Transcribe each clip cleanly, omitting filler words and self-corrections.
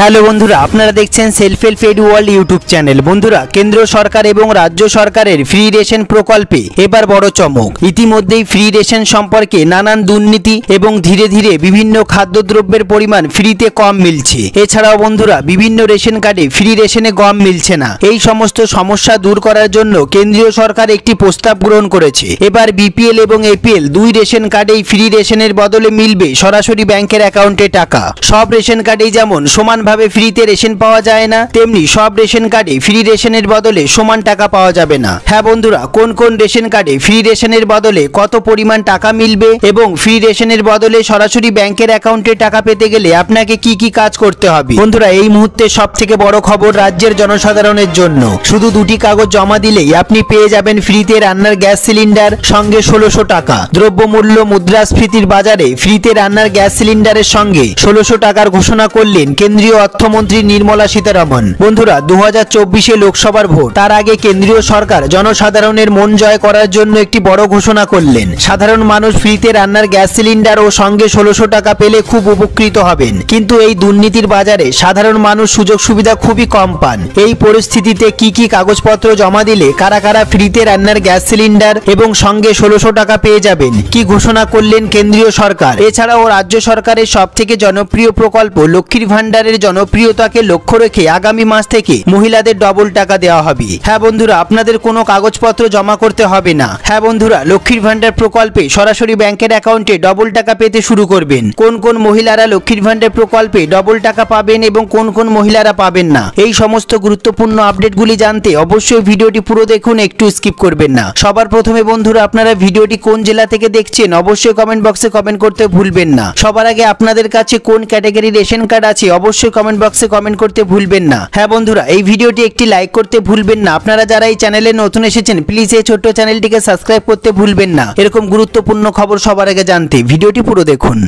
Hello বন্ধুরা, আপনারা দেখছেন self help edu world YouTube channel. বন্ধুরা, কেন্দ্র সরকার এবং রাজ্য সরকারের ফ্রি রেশন প্রকল্পে এবার বড় চমক। ইতিমধ্যেই ফ্রি রেশন সম্পর্কে নানান দুর্নীতি এবং ধীরে ধীরে বিভিন্ন খাদ্যদ্রব্যের পরিমাণ ফ্রিতে কম মিলছে। এছাড়াও বন্ধুরা, বিভিন্ন রেশন কার্ডে ফ্রি রেশনে গম মিলছে না। এই সমস্ত সমস্যা দূর করার জন্য কেন্দ্রীয় সরকার একটি প্রস্তাব গ্রহণ করেছে। এবার বিপিএল এবং এপিএল দুই রেশন কার্ডেই ফ্রি রেশনের বদলে মিলবে সরাসরি ব্যাংকের অ্যাকাউন্টে টাকা। সব রেশন কার্ডেই যেমন সমানভাবে ফ্রিতে রেশন পাওয়া যায় না, তেমনি সব রেশন কার্ডে ফ্রি রেশনের বদলে সমান টাকা পাওয়া যাবে না। হ্যাঁ বন্ধুরা, কোন কোন রেশন কার্ডে ফ্রি রেশনের বদলে কত পরিমাণ টাকা মিলবে এবং ফ্রি রেশনের বদলে সরাসরি ব্যাংকের অ্যাকাউন্টে টাকা পেতে গেলে আপনাকে কি কি কাজ করতে হবে। বন্ধুরা, এই মুহূর্তে সবথেকে বড় খবর রাজ্যের জনসাধারণের জন্য। শুধু দুটি কাগজ জমা দিলেই আপনি পেয়ে যাবেন ফ্রিতে রান্নার গ্যাস সিলিন্ডার, সঙ্গে 1600 টাকা। দ্রব্যমূল্য মুদ্রাস্ফীতির বাজারে ফ্রিতে রান্নার গ্যাস সিলিন্ডারের সঙ্গে 1600 টাকার ঘোষণা করলেন কেন্দ্রীয় অর্থমন্ত্রী নির্মলা সীতারামন। বন্ধুরা, 2024 লোকসভার ভোট, তার আগে কেন্দ্রীয় সরকার জনসাধারণের মন জয় করার জন্য একটি বড় ঘোষণা করলেন। সাধারণ মানুষ ফ্রিতে রান্নার গ্যাস সিলিন্ডার ও সঙ্গে 1600 টাকা পেলে খুব উপকৃত হবেন। কিন্তু এই দুর্নীতির বাজারে সাধারণ মানুষ সুযোগ সুবিধা খুবই কম পান। এই পরিস্থিতিতে কি কি কাগজপত্র জমা দিলে কারা কারা ফ্রিতে রান্নার গ্যাস সিলিন্ডার এবং সঙ্গে 1600 টাকা পেয়ে যাবেন, কি ঘোষণা করলেন কেন্দ্রীয় সরকার। এছাড়াও রাজ্য সরকারের সবথেকে জনপ্রিয় প্রকল্প লক্ষ্মীর ভান্ডারের জনপ্রিয়তাকে লক্ষ্য রেখে আগামী মাস থেকে মহিলাদের ডবল টাকা দেওয়া হবে। হ্যাঁ বন্ধুরা, আপনাদের কোনো কাগজপত্র জমা করতে হবে না। হ্যাঁ বন্ধুরা, লক্ষ্মীর ভান্ডার প্রকল্পে সরাসরি ব্যাংকের অ্যাকাউন্টে ডবল টাকা পেতে শুরু করবেন। কোন কোন মহিলারা লক্ষ্মীর ভান্ডার প্রকল্পে ডবল টাকা পাবেন এবং কোন কোন মহিলারা পাবেন না, এই সমস্ত গুরুত্বপূর্ণ আপডেটগুলি জানতে অবশ্যই ভিডিওটি পুরো দেখুন, একটু স্কিপ করবেন না। সবার প্রথমে বন্ধুরা, আপনারা ভিডিওটি কোন জেলা থেকে দেখছেন অবশ্যই কমেন্ট বক্সে কমেন্ট করতে ভুলবেন না। সবার আগে আপনাদের কাছে কোন ক্যাটাগরি রেশন কার্ড আছে অবশ্যই কমেন্ট বক্সে কমেন্ট করতে ভুলবেন না। হ্যাঁ বন্ধুরা, এই ভিডিওটি একটি লাইক করতে ভুলবেন না। আপনারা যারা এই চ্যানেলে নতুন এসেছেন প্লিজ এই ছোট্ট চ্যানেলটিকে সাবস্ক্রাইব করতে ভুলবেন না। এরকম গুরুত্বপূর্ণ খবর সবার আগে জানতে ভিডিওটি পুরো দেখুন।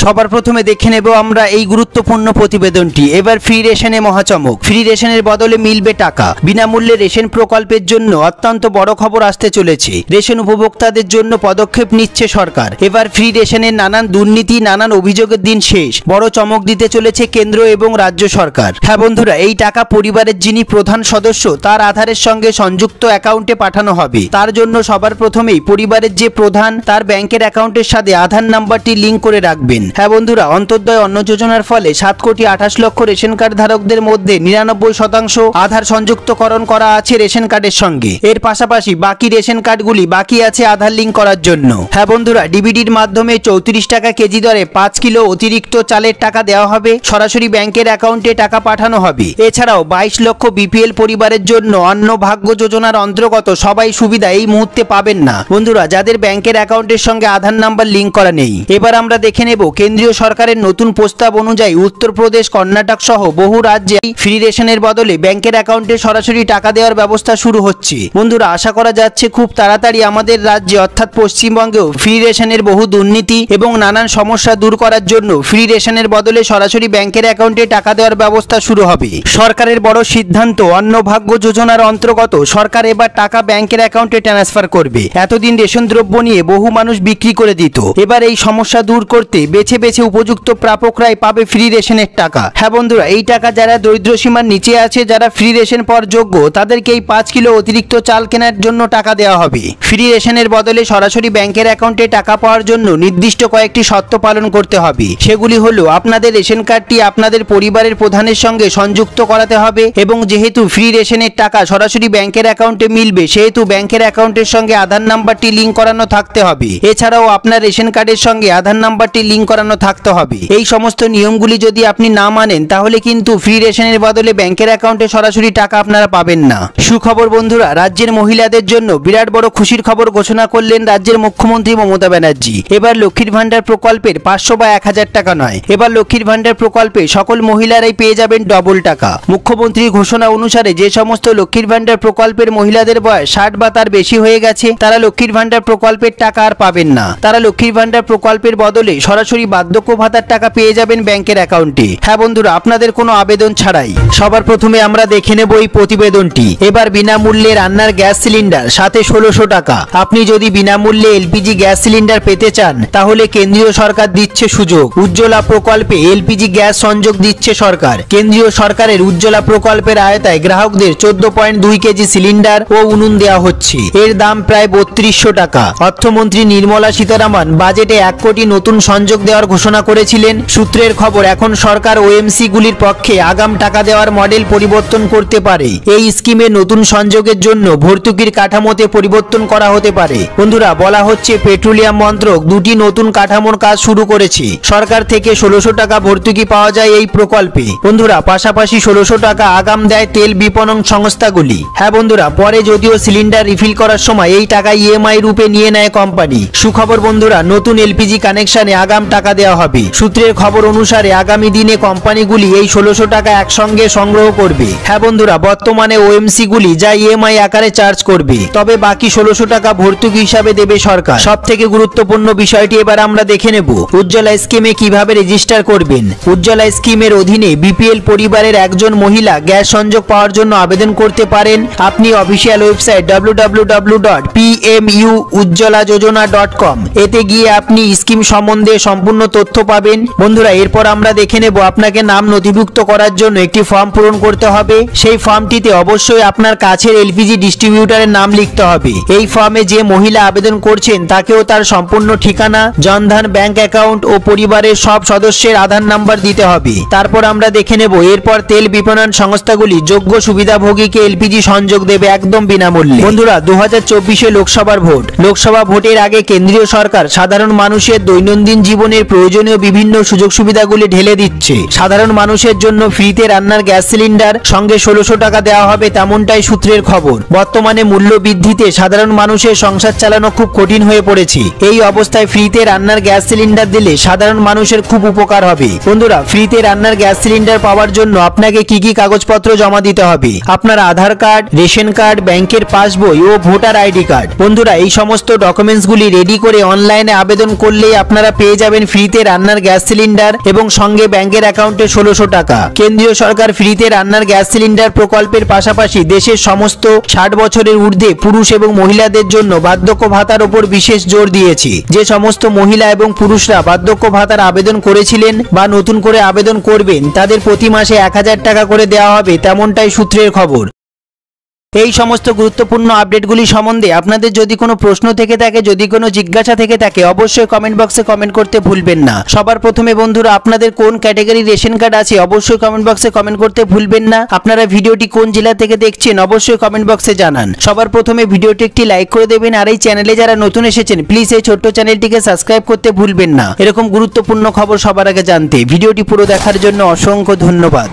সবার প্রথমে দেখে নেব আমরা এই গুরুত্বপূর্ণ প্রতিবেদনটি। এবার ফ্রি রেশনে মহাচমক, ফ্রি রেশনের বদলে মিলবে টাকা। বিনামূল্যে রেশন প্রকল্পের জন্য অত্যন্ত বড় খবর আসতে চলেছে। রেশন উপভোক্তাদের জন্য পদক্ষেপ নিচ্ছে সরকার। এবার ফ্রি রেশনের নানান দুর্নীতি, নানান অভিযোগের দিন শেষ। বড় চমক দিতে চলেছে কেন্দ্র এবং রাজ্য সরকার। হ্যাঁ বন্ধুরা, এই টাকা পরিবারের যিনি প্রধান সদস্য তার আধারের সঙ্গে সংযুক্ত অ্যাকাউন্টে পাঠানো হবে। তার জন্য সবার প্রথমেই পরিবারের যে প্রধান তার ব্যাংকের অ্যাকাউন্টের সাথে আধার নাম্বারটি লিঙ্ক করে রাখবেন। হ্যাঁ বন্ধুরা, অন্তর্দয় অন্ন যোজনার ফলে 7,28,00,000 রেশন কার্ড ধারকদের মধ্যে 99% আধার সংযুক্তকরণ করা আছে রেশন কার্ডের সঙ্গে। এর পাশাপাশি বাকি রেশন কার্ডগুলি বাকি আছে আধার লিঙ্ক করার জন্য। হ্যাঁ বন্ধুরা, ডিবিডির মাধ্যমে 34 টাকা কেজি দরে 5 কিলো অতিরিক্ত চালের টাকা দেওয়া হবে। সরাসরি ব্যাংকের অ্যাকাউন্টে টাকা পাঠানো হবে। এছাড়াও 22 লক্ষ বিপিএল পরিবারের জন্য অন্ন ভাগ্য যোজনার অন্তর্গত সবাই সুবিধা এই মুহূর্তে পাবেন না বন্ধুরা, যাদের ব্যাংকের অ্যাকাউন্টের সঙ্গে আধার নাম্বার লিঙ্ক করা নেই। এবার আমরা দেখে নেব কেন্দ্রীয় সরকারের নতুন প্রস্তাব অনুযায়ী উত্তরপ্রদেশ, কর্ণাটক সহ বহু রাজ্যে ফ্রি রেশনের বদলে ব্যাংকের অ্যাকাউন্টে সরাসরি টাকা দেওয়ার ব্যবস্থা শুরু হচ্ছে। বন্ধুরা, আশা করা যাচ্ছে খুব তাড়াতাড়ি আমাদের রাজ্যে অর্থাৎ পশ্চিমবঙ্গেও ফ্রি রেশনের বহু দুর্নীতি এবং নানান সমস্যা দূর করার জন্য ফ্রি রেশনের বদলে সরাসরি ব্যাংকের অ্যাকাউন্টে টাকা দেওয়ার ব্যবস্থা শুরু হবে। সরকারের বড় সিদ্ধান্ত, অন্নভাগ্য যোজনার অন্তর্গত সরকার এবার টাকা ব্যাংকের অ্যাকাউন্টে ট্রান্সফার করবে। এতদিন রেশন দ্রব্য নিয়ে বহু মানুষ বিক্রি করে দিত। এবার এই সমস্যা দূর করতে বেছে বেছে উপযুক্ত প্রাপকরাই পাবে ফ্রি রেশনের টাকা। হ্যাঁ বন্ধুরা, এই টাকা যারা দরিদ্র সীমার নিচে আছে, যারা ফ্রি রেশন পাওয়ার যোগ্য, তাদেরকে এই 5 কিলো অতিরিক্ত চাল কেনার জন্য টাকা দেওয়া হবে। ফ্রি রেশনের বদলে সরাসরি ব্যাংকের অ্যাকাউন্টে টাকা পাওয়ার জন্য নির্দিষ্ট কয়েকটি শর্ত পালন করতে হবে। সেগুলি হলো, আপনাদের রেশন কার্ডটি আপনাদের পরিবারের প্রধানের সঙ্গে সংযুক্ত করাতে হবে এবং যেহেতু ফ্রি রেশনের টাকা সরাসরি ব্যাংকের অ্যাকাউন্টে মিলবে সেহেতু ব্যাংকের অ্যাকাউন্টের সঙ্গে আধার নাম্বারটি লিঙ্ক করানো থাকতে হবে। এছাড়াও আপনার রেশন কার্ডের সঙ্গে আধার নাম্বারটি লিঙ্ক করানো থাকতে হবে। এই সমস্ত নিয়মগুলি যদি আপনি না মানেন তাহলে কিন্তু ফ্রি রেশনের বদলে ব্যাংকের অ্যাকাউন্টে সরাসরি টাকা আপনারা পাবেন না। সুখবর বন্ধুরা, রাজ্যের মহিলাদের জন্য বিরাট বড় খুশির খবর ঘোষণা করলেন রাজ্যের মুখ্যমন্ত্রী মমতা ব্যানার্জি। এবার লক্ষ্মীর ভান্ডার প্রকল্পের 500 বা 1000 টাকা নয়, এবার লক্ষ্মীর ভান্ডার প্রকল্পে সকল মহিলারাই পেয়ে যাবেন ডবল টাকা। মুখ্যমন্ত্রীর ঘোষণা অনুসারে যে সমস্ত লক্ষ্মীর ভান্ডার প্রকল্পের মহিলাদের বয়স 60 বা তার বেশি হয়ে গেছে তারা লক্ষ্মীর ভান্ডার প্রকল্পের টাকা আর পাবেন না। তারা লক্ষ্মীর ভান্ডার প্রকল্পের বদলে সরাসরি বার্ধক্য ভাতার টাকা পেয়ে যাবেন ব্যাংকের অ্যাকাউন্টে। হ্যাঁ বন্ধুরা, আপনাদের কোনো আবেদন ছাড়াই। সবার প্রথমে আমরা দেখে নেব এই প্রতিবেদনটি। এবার বিনামূল্যে রান্নার গ্যাস সিলিন্ডার, সাথে 1600 টাকা। আপনি যদি বিনামূল্যে এলপিজি গ্যাস সিলিন্ডার পেতে চান তাহলে কেন্দ্রীয় সরকার দিচ্ছে সুযোগ। উজ্জ্বলা প্রকল্পে এলপিজি গ্যাস সংযোগ দিচ্ছে সরকার। কেন্দ্রীয় সরকারের উজ্জ্বলা প্রকল্পের আওতায় গ্রাহকদের 14.2 কেজি সিলিন্ডার ও উনুন দেওয়া হচ্ছে। এর দাম প্রায় 3200 টাকা। অর্থমন্ত্রী নির্মলা সীতারামন বাজেটে 1 কোটি নতুন সংযোগ দেওয়ার ঘোষণা করেছিলেন। সূত্রের খবর, এখন সরকার ওএমসি গুলির পক্ষে আগাম টাকা দেওয়ার মডেল পরিবর্তন করতে পারে। এই স্কিমে নতুন সংযোগের জন্য ভর্তুকির কাঠামোতে পরিবর্তন করা হতে পারে। বন্ধুরা, বলা হচ্ছে পেট্রোলিয়াম মন্ত্রক দুটি নতুন কাঠামোর কাজ শুরু করেছে। সরকার থেকে 1600 টাকা ভর্তুকি পাওয়া যায় এই প্রকল্পে। বন্ধুরা, পাশাপাশি 1600 টাকা আগাম দেয় তেল বিপণন সংস্থাগুলি। হ্যাঁ বন্ধুরা, পরে যদিও সিলিন্ডার রিফিল করার সময় এই টাকা ইএমআই রূপে নিয়ে নেয় কোম্পানি। সুখবর বন্ধুরা, নতুন এলপিজি কানেকশনে আগাম টাকা দেওয়া হবে। সূত্রের খবর অনুসারে আগামী দিনে কোম্পানিগুলি এই 1600 টাকা একসঙ্গে সংগ্রহ করবে। হ্যাঁ বন্ধুরা, বর্তমানে ওএমসি গুলি যা ইএমআই আকারে চার্জ করবে, তবে বাকি 1600 টাকা ভর্তুকি হিসাবে দেবে সরকার। সব থেকে গুরুত্বপূর্ণ বিষয়টি এবার আমরা দেখে নেব। উজ্জ্বলা স্কিমে কিভাবে রেজিস্টার করবেন। উজ্জ্বলা স্কিমের অধীনে বিপিএল পরিবারের একজন মহিলা গ্যাস সংযোগ পাওয়ার জন্য আবেদন করতে পারেন। আপনি অফিসিয়াল ওয়েবসাইট www.pmujjolajojona.com এতে গিয়ে আপনি স্কিম সম্বন্ধে সম্পূর্ণ তথ্য পাবেন। বন্ধুরা, এরপর আমরা দেখে নেব আপনাকে নাম নথিভুক্ত করার জন্য একটি ফর্ম পূরণ করতে হবে। সেই ফর্মটিতে অবশ্যই আপনার কাছের এলপিজি ডিস্ট্রিবিউটরের নাম লিখতে হবে। এই ফর্মে যে মহিলা আবেদন করছেন তাকেও তার সম্পূর্ণ ঠিকানা, জনধন ব্যাংক অ্যাকাউন্ট ও পরিবারের সব সদস্যের আধার নাম্বার দিতে হবে। তারপর আমরা দেখে নেব এরপর তেল বিপণন সংস্থাগুলি যোগ্য সুবিধাভোগীকে এলপিজি সংযোগ দেবে একদম বিনামূল্যে। বন্ধুরা, 2024 লোকসভার ভোট। লোকসভা ভোটের আগে কেন্দ্রীয় সরকার সাধারণ মানুষের দৈনন্দিন জীবনের প্রয়োজনীয় বিভিন্ন সুযোগ সুবিধাগুলি ঢেলে দিচ্ছে। সাধারণ মানুষের জন্য ফ্রিতে রান্নার গ্যাস সিলিন্ডার, সঙ্গে 1600 টাকা দেওয়া হবে, তেমনটাই সূত্রের খবর। বর্তমানে মূল্য বৃদ্ধিতে সাধারণ মানুষের সংসার চালানো খুব কঠিন হয়ে পড়েছে। এই অবস্থায় ফ্রিতে রান্নার গ্যাস সিলিন্ডার দিলে সাধারণ মানুষের খুব উপকার হবে। বন্ধুরা, ফ্রিতে রান্নার গ্যাস সিলিন্ডার পাওয়ার জন্য আপনাকে কি কি কাগজপত্র জমা দিতে হবে? আপনার আধার কার্ড, রেশন কার্ড, ব্যাংকের পাসবই ও ভোটার আইডি কার্ড। বন্ধুরা, এই সমস্ত ডকুমেন্টসগুলি রেডি করে অনলাইনে আবেদন করলেই আপনারা পেয়ে যাবেন ফ্রিতে রান্নার গ্যাস সিলিন্ডার এবং সঙ্গে ব্যাংকের অ্যাকাউন্টে 1600 টাকা। কেন্দ্রীয় সরকার ফ্রিতে রান্নার গ্যাস সিলিন্ডার প্রকল্পের পাশাপাশি দেশের সমস্ত 60 বছরের ঊর্ধ্বে পুরুষ এবং মহিলাদের জন্য বার্ধক্য ভাতার উপর বিশেষ জোর দিয়েছে। যে সমস্ত মহিলা এবং পুরুষরা বার্ধক্য ভাতার আবেদন করেছিলেন বা নতুন করে আবেদন করবেন তাদের প্রতি মাসে 1000 টাকা করে দেওয়া হবে, তেমনটাই সূত্রের খবর। এই সমস্ত গুরুত্বপূর্ণ আপডেটগুলি সম্বন্ধে আপনাদের যদি কোনো প্রশ্ন থেকে থাকে, যদি কোনো জিজ্ঞাসা থেকে থাকে, অবশ্যই কমেন্ট বক্সে কমেন্ট করতে ভুলবেন না। সবার প্রথমে বন্ধুরা, আপনাদের কোন ক্যাটাগরি রেশন কার্ড আছে অবশ্যই কমেন্ট বক্সে কমেন্ট করতে ভুলবেন না। আপনারা ভিডিওটি কোন জেলা থেকে দেখছেন অবশ্যই কমেন্ট বক্সে জানান। সবার প্রথমে ভিডিওটি একটি লাইক করে দেবেন, আর এই চ্যানেলে যারা নতুন এসেছেন প্লিজ এই ছোট্ট চ্যানেলটিকে সাবস্ক্রাইব করতে ভুলবেন না। এরকম গুরুত্বপূর্ণ খবর সবার আগে জানতে ভিডিওটি পুরো দেখার জন্য অসংখ্য ধন্যবাদ।